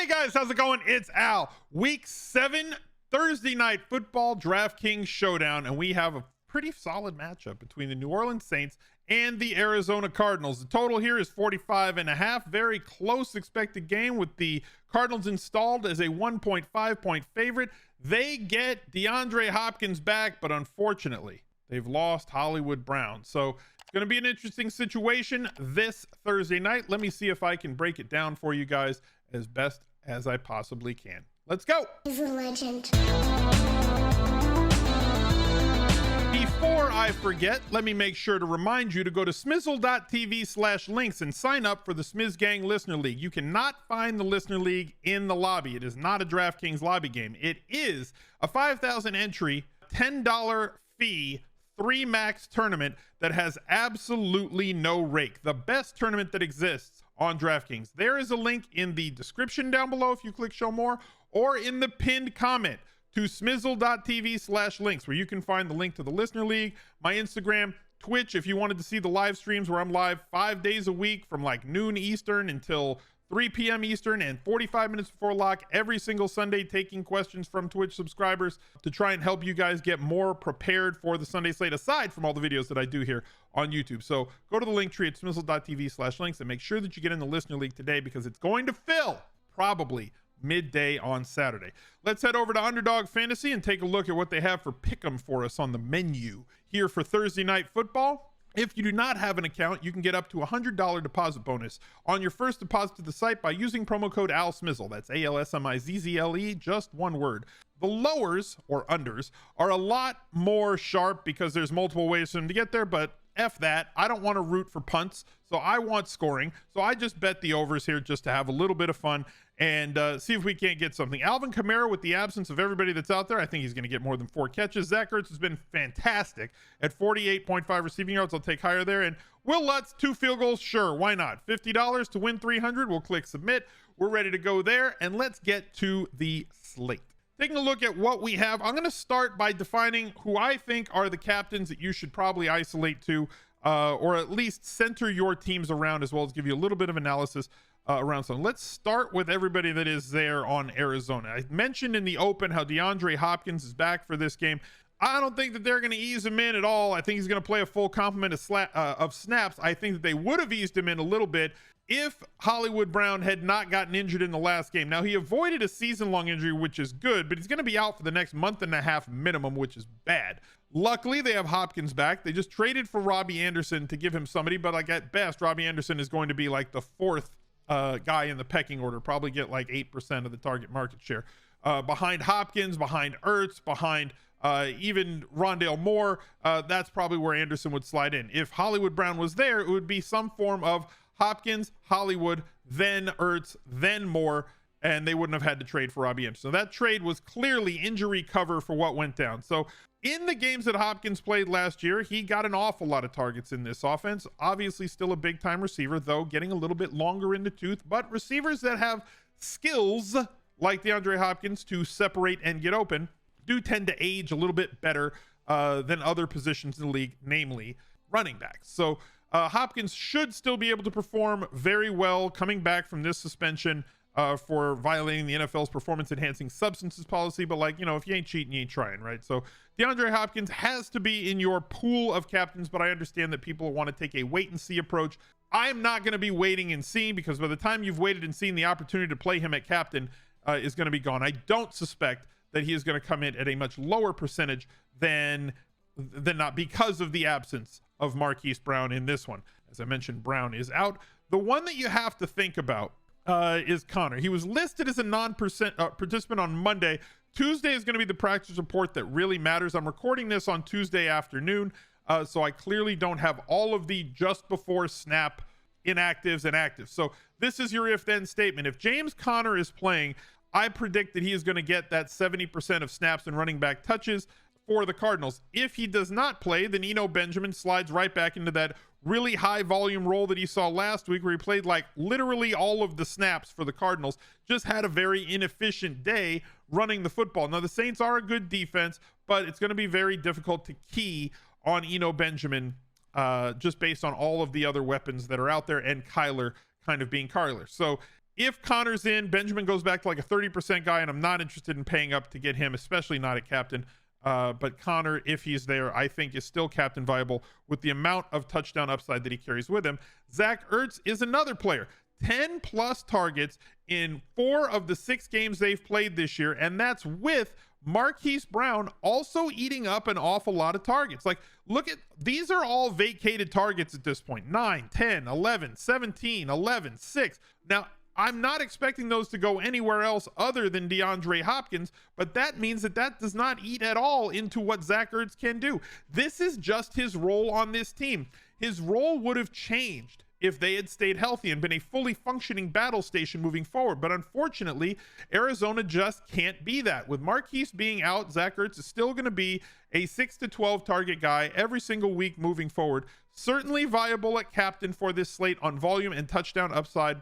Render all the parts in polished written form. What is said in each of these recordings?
Hey guys, how's it going? It's Al. Week 7 Thursday night football DraftKings Showdown, and we have a pretty solid matchup between the New Orleans Saints and the Arizona Cardinals. The total here is 45.5. Very close expected game with the Cardinals installed as a 1.5 point favorite. They get DeAndre Hopkins back, but unfortunately, they've lost Hollywood Brown. So it's going to be an interesting situation this Thursday night. Let me see if I can break it down for you guys as best as I possibly can. Let's go. He's a legend. Before I forget, let me make sure to remind you to go to smizzle.tv/links and sign up for the Smiz Gang Listener League. You cannot find the Listener League in the lobby. It is not a DraftKings lobby game. It is a 5,000 entry, $10 fee, 3 max tournament that has absolutely no rake. The best tournament that exists on DraftKings. There is a link in the description down below if you click show more, or in the pinned comment to smizzle.tv/links, where you can find the link to the Listener League, my Instagram, Twitch, if you wanted to see the live streams where I'm live 5 days a week from like noon Eastern until 3 p.m. Eastern and 45 minutes before lock every single Sunday, taking questions from Twitch subscribers to try and help you guys get more prepared for the Sunday slate, aside from all the videos that I do here on YouTube. So go to the link tree at smizzle.tv/links and make sure that you get in the Listener League today, because it's going to fill probably midday on Saturday. Let's head over to Underdog Fantasy and take a look at what they have for pick'em for us on the menu here for Thursday night football. If you do not have an account, you can get up to a $100 deposit bonus on your first deposit to the site by using promo code ALSMIZZLE. That's ALSMIZZLE, just one word. The lowers, or unders, are a lot more sharp because there's multiple ways for them to get there, but F that. I don't want to root for punts, so I want scoring. So I just bet the overs here just to have a little bit of fun and see if we can't get something. Alvin Kamara, with the absence of everybody that's out there, I think he's going to get more than 4 catches. Zach Ertz has been fantastic at 48.5 receiving yards. I'll take higher there. And Will Lutz, 2 field goals. Sure, why not? $50 to win 300. We'll click submit. We're ready to go there. And let's get to the slate. Taking a look at what we have, I'm going to start by defining who I think are the captains that you should probably isolate to, or at least center your teams around, as well as give you a little bit of analysis around something. Let's start with everybody that is there on Arizona. I mentioned in the open how DeAndre Hopkins is back for this game. I don't think that they're going to ease him in at all. I think he's going to play a full complement of snaps. I think that they would have eased him in a little bit if Hollywood Brown had not gotten injured in the last game. Now, he avoided a season-long injury, which is good, but he's going to be out for the next month and a half minimum, which is bad. Luckily, they have Hopkins back. They just traded for Robbie Anderson to give him somebody, but like at best, Robbie Anderson is going to be like the 4th guy in the pecking order, probably get like 8% of the target market share. Behind Hopkins, behind Ertz, behind even Rondale Moore, that's probably where Anderson would slide in. If Hollywood Brown was there, it would be some form of Hopkins, Hollywood, then Ertz, then Moore, and they wouldn't have had to trade for Robbie Anderson. So that trade was clearly injury cover for what went down. So in the games that Hopkins played last year, he got an awful lot of targets in this offense. Obviously still a big time receiver, though getting a little bit longer in the tooth, but receivers that have skills like DeAndre Hopkins to separate and get open do tend to age a little bit better than other positions in the league, namely running backs. So Hopkins should still be able to perform very well coming back from this suspension for violating the NFL's performance enhancing substances policy. But like, you know, if you ain't cheating, you ain't trying, right? So DeAndre Hopkins has to be in your pool of captains, but I understand that people want to take a wait and see approach. I'm not going to be waiting and seeing, because by the time you've waited and seen, the opportunity to play him at captain is going to be gone. I don't suspect that he is going to come in at a much lower percentage than not, because of the absence of Marquise Brown in this one. As I mentioned, Brown is out. The one that you have to think about is Connor. He was listed as a participant on Monday. Tuesday is going to be the practice report that really matters. I'm recording this on Tuesday afternoon, so I clearly don't have all of the just before snap inactives and actives. So this is your if-then statement. If James Conner is playing, I predict that he is going to get that 70% of snaps and running back touches for the Cardinals. If he does not play, then Eno Benjamin slides right back into that really high volume role that he saw last week, where he played like literally all of the snaps for the Cardinals, just had a very inefficient day running the football. Now, the Saints are a good defense, but it's going to be very difficult to key on Eno Benjamin just based on all of the other weapons that are out there, and Kyler kind of being Kyler. So If Connor's in, Benjamin goes back to like a 30% guy, and I'm not interested in paying up to get him, especially not at captain. But Connor, if he's there, I think is still captain viable with the amount of touchdown upside that he carries with him. Zach Ertz is another player. 10 plus targets in 4 of the 6 games they've played this year, and that's with Marquise Brown also eating up an awful lot of targets. Like, look at, these are all vacated targets at this point. 9, 10, 11, 17, 11, 6. Now, I'm not expecting those to go anywhere else other than DeAndre Hopkins, but that means that does not eat at all into what Zach Ertz can do. This is just his role on this team. His role would have changed if they had stayed healthy and been a fully functioning battle station moving forward. But unfortunately, Arizona just can't be that. With Marquise being out, Zach Ertz is still going to be a 6 to 12 target guy every single week moving forward. Certainly viable at captain for this slate on volume and touchdown upside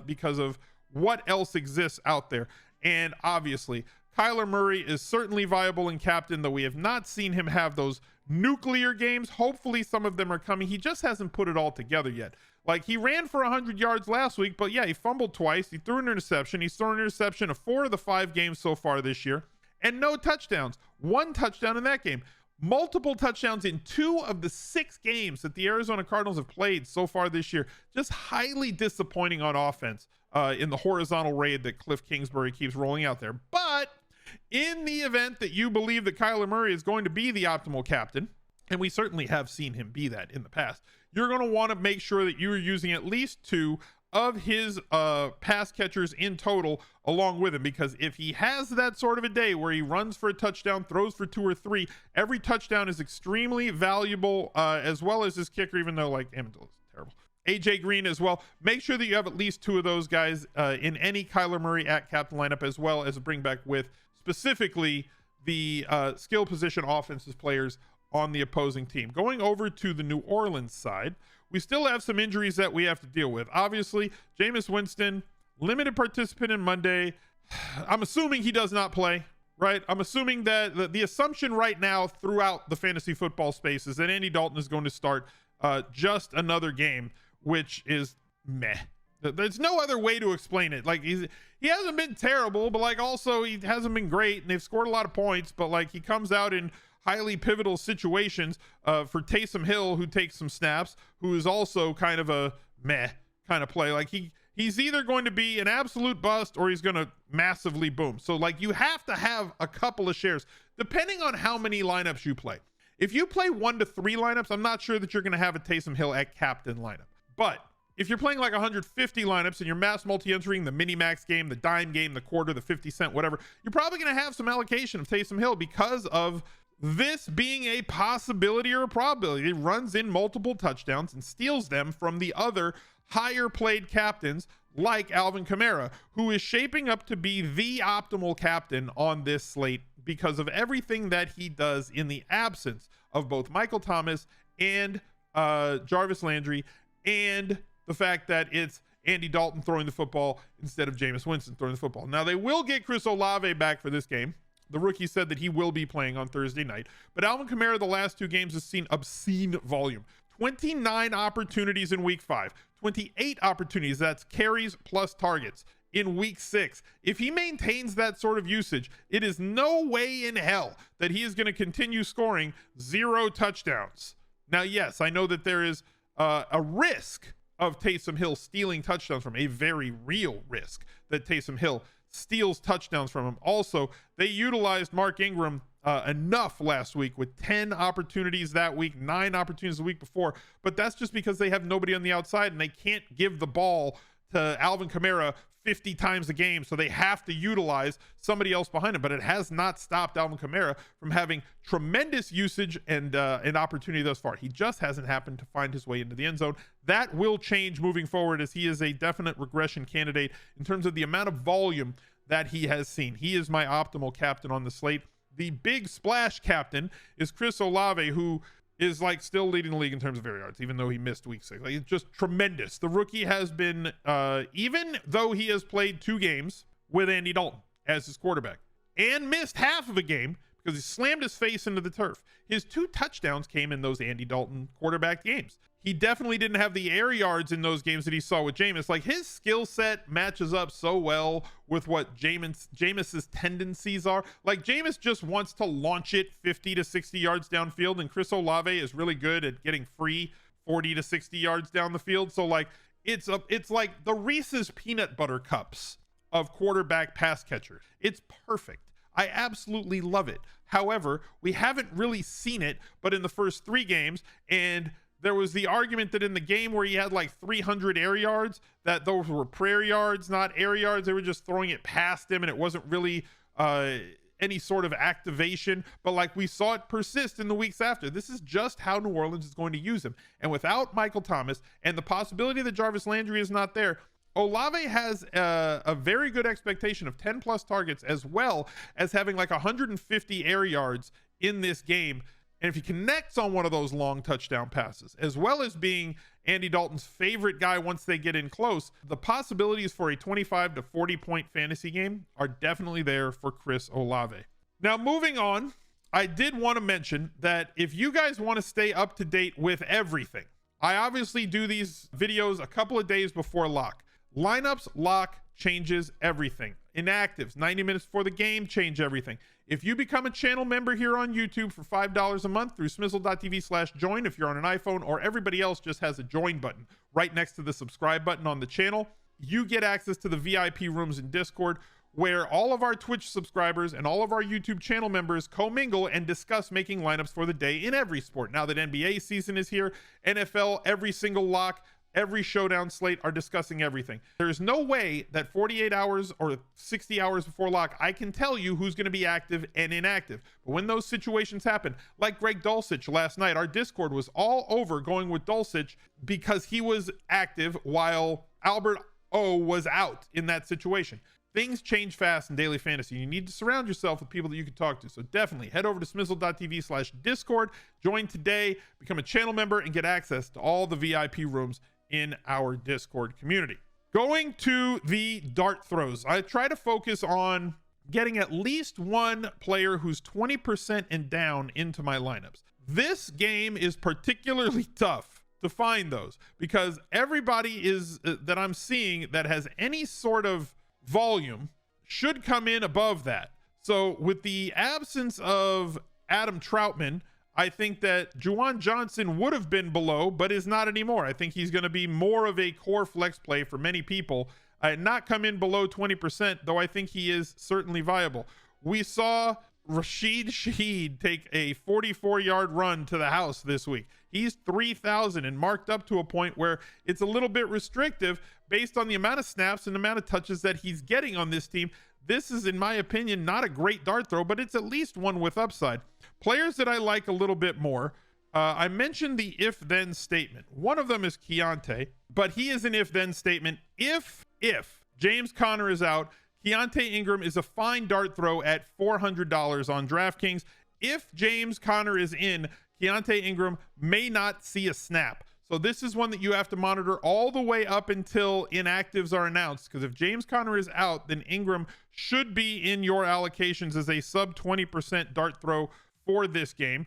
because of what else exists out there. And obviously, Kyler Murray is certainly viable in captain, though we have not seen him have those nuclear games. Hopefully some of them are coming. He just hasn't put it all together yet. Like, he ran for 100 yards last week, but yeah, he fumbled twice. He threw an interception. He's thrown an interception of 4 of the 5 games so far this year, and no touchdowns. 1 touchdown in that game. Multiple touchdowns in 2 of the 6 games that the Arizona Cardinals have played so far this year. Just highly disappointing on offense in the horizontal raid that Cliff Kingsbury keeps rolling out there. But in the event that you believe that Kyler Murray is going to be the optimal captain, and we certainly have seen him be that in the past, you're going to want to make sure that you're using at least 2 of his pass catchers in total along with him, because if he has that sort of a day where he runs for a touchdown, throws for 2 or 3, every touchdown is extremely valuable, as well as his kicker, even though, like, Amendola is terrible. AJ Green as well. Make sure that you have at least 2 of those guys in any Kyler Murray at captain lineup, as well as a bring back with specifically the skill position offensive players on the opposing team. Going over to the New Orleans side, we still have some injuries that we have to deal with. Obviously, Jameis Winston, limited participant in Monday. I'm assuming he does not play, right? I'm assuming that the assumption right now throughout the fantasy football space is that Andy Dalton is going to start just another game, which is meh. There's no other way to explain it. Like, he hasn't been terrible, but like also he hasn't been great, and they've scored a lot of points, but like he comes out in highly pivotal situations for Taysom Hill, who takes some snaps, who is also kind of a meh kind of play. Like he's either going to be an absolute bust or he's going to massively boom. So like you have to have a couple of shares depending on how many lineups you play. If you play 1 to 3 lineups, I'm not sure that you're going to have a Taysom Hill at captain lineup. But if you're playing like 150 lineups and you're mass multi-entering the mini max game, the dime game, the quarter, the 50 cent, whatever, you're probably going to have some allocation of Taysom Hill because of this being a possibility or a probability. It runs in multiple touchdowns and steals them from the other higher played captains like Alvin Kamara, who is shaping up to be the optimal captain on this slate because of everything that he does in the absence of both Michael Thomas and Jarvis Landry, and the fact that it's Andy Dalton throwing the football instead of Jameis Winston throwing the football. Now, they will get Chris Olave back for this game. The rookie said that he will be playing on Thursday night. But Alvin Kamara, the last 2 games, has seen obscene volume. 29 opportunities in week 5. 28 opportunities, that's carries plus targets, in week 6. If he maintains that sort of usage, it is no way in hell that he is going to continue scoring 0 touchdowns. Now, yes, I know that there is a risk of Taysom Hill stealing touchdowns from him, a very real risk that Taysom Hill steals touchdowns from him. Also, they utilized Mark Ingram enough last week with 10 opportunities that week, 9 opportunities the week before, but that's just because they have nobody on the outside and they can't give the ball to Alvin Kamara 50 times a game, so they have to utilize somebody else behind him. But it has not stopped Alvin Kamara from having tremendous usage and opportunity thus far. He just hasn't happened to find his way into the end zone. That will change moving forward, as he is a definite regression candidate in terms of the amount of volume that he has seen. He is my optimal captain on the slate. The big splash captain is Chris Olave, who is like still leading the league in terms of air yards, even though he missed week 6. Like, it's just tremendous. The rookie has been, even though he has played 2 games with Andy Dalton as his quarterback and missed half of a game because he slammed his face into the turf. His 2 touchdowns came in those Andy Dalton quarterback games. He definitely didn't have the air yards in those games that he saw with Jameis. Like, his skill set matches up so well with what Jameis's tendencies are. Like, Jameis just wants to launch it 50 to 60 yards downfield, and Chris Olave is really good at getting free 40 to 60 yards down the field. So, like, it's like the Reese's peanut butter cups of quarterback pass catcher. It's perfect. I absolutely love it. However, we haven't really seen it but in the first 3 games, and there was the argument that in the game where he had like 300 air yards, that those were prayer yards, not air yards. They were just throwing it past him, and it wasn't really any sort of activation. But like, we saw it persist in the weeks after. This is just how New Orleans is going to use him. And without Michael Thomas and the possibility that Jarvis Landry is not there, Olave has a very good expectation of 10 plus targets, as well as having like 150 air yards in this game. And if he connects on one of those long touchdown passes, as well as being Andy Dalton's favorite guy once they get in close, the possibilities for a 25 to 40 point fantasy game are definitely there for Chris Olave. Now, moving on, I did want to mention that if you guys want to stay up to date with everything, I obviously do these videos a couple of days before lock. Lineups, lock changes everything. Inactives, 90 minutes before the game, change everything. If you become a channel member here on YouTube for $5 a month through smizzle.tv/join, if you're on an iPhone, or everybody else just has a join button right next to the subscribe button on the channel, you get access to the VIP rooms in Discord, where all of our Twitch subscribers and all of our YouTube channel members commingle and discuss making lineups for the day in every sport. Now that NBA season is here, NFL, every single lock, every showdown slate are discussing everything. There's no way that 48 hours or 60 hours before lock, I can tell you who's going to be active and inactive. But when those situations happen, like Greg Dulcich last night, our Discord was all over going with Dulcich because he was active while Albert O was out in that situation. Things change fast in daily fantasy. You need to surround yourself with people that you can talk to. So definitely head over to smizzle.tv/discord, join today, become a channel member, and get access to all the VIP rooms in our Discord community. Going to the dart throws, I try to focus on getting at least one player who's 20% and down into my lineups. This game is particularly tough to find those, because everybody is that I'm seeing that has any sort of volume should come in above that. So with the absence of Adam Troutman, I think that Juwan Johnson would have been below, but is not anymore. I think he's going to be more of a core flex play for many people, not come in below 20%, though I think he is certainly viable. We saw Rashid Shaheed take a 44-yard run to the house this week. He's 3,000 and marked up to a point where it's a little bit restrictive based on the amount of snaps and the amount of touches that he's getting on this team. This is, in my opinion, not a great dart throw, but it's at least one with upside. Players that I like a little bit more, I mentioned the if-then statement. One of them is Keontae, but he is an if-then statement. If James Conner is out, Keontae Ingram is a fine dart throw at $400 on DraftKings. If James Conner is in, Keontae Ingram may not see a snap. So this is one that you have to monitor all the way up until inactives are announced, because if James Conner is out, then Ingram should be in your allocations as a sub 20% dart throw for this game.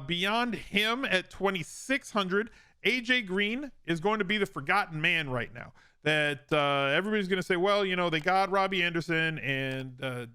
Beyond him at 2,600, AJ Green is going to be the forgotten man right now. That everybody's going to say, well, you know, they got Robbie Anderson, and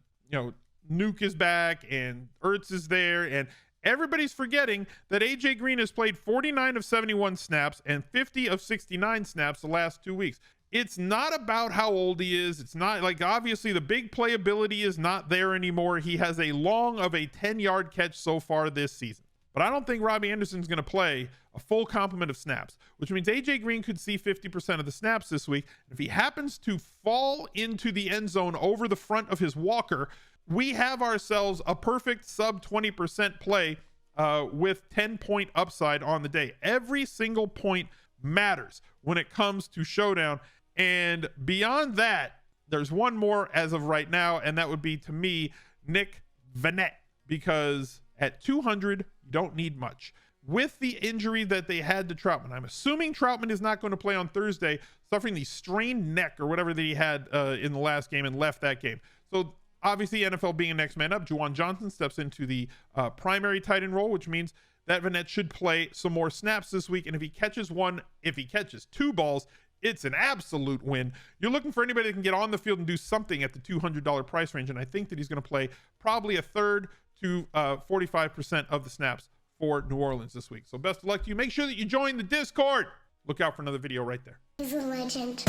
Nuke is back, and Ertz is there, and everybody's forgetting that AJ Green has played 49 of 71 snaps and 50 of 69 snaps the last 2 weeks. It's not about how old he is. It's not like, obviously the big playability is not there anymore. He has a long of a 10-yard catch so far this season. But I don't think Robbie Anderson's going to play a full complement of snaps, which means AJ Green could see 50% of the snaps this week. If he happens to fall into the end zone over the front of his walker, we have ourselves a perfect sub 20% play with 10-point upside on the day. Every single point matters when it comes to Showdown. And beyond that, there's one more as of right now, and that would be, to me, Nick Vannett, because at 200, you don't need much. With the injury that they had to Troutman, I'm assuming Troutman is not going to play on Thursday, suffering the strained neck or whatever that he had in the last game and left that game. So Obviously, NFL being a next man up, Juwan Johnson steps into the primary tight end role, which means that Vanette should play some more snaps this week. And if he catches two balls, it's an absolute win. You're looking for anybody that can get on the field and do something at the $200 price range. And I think that he's going to play probably a third to 45% of the snaps for New Orleans this week. So best of luck to you. Make sure that you join the Discord. Look out for another video right there. He's a legend.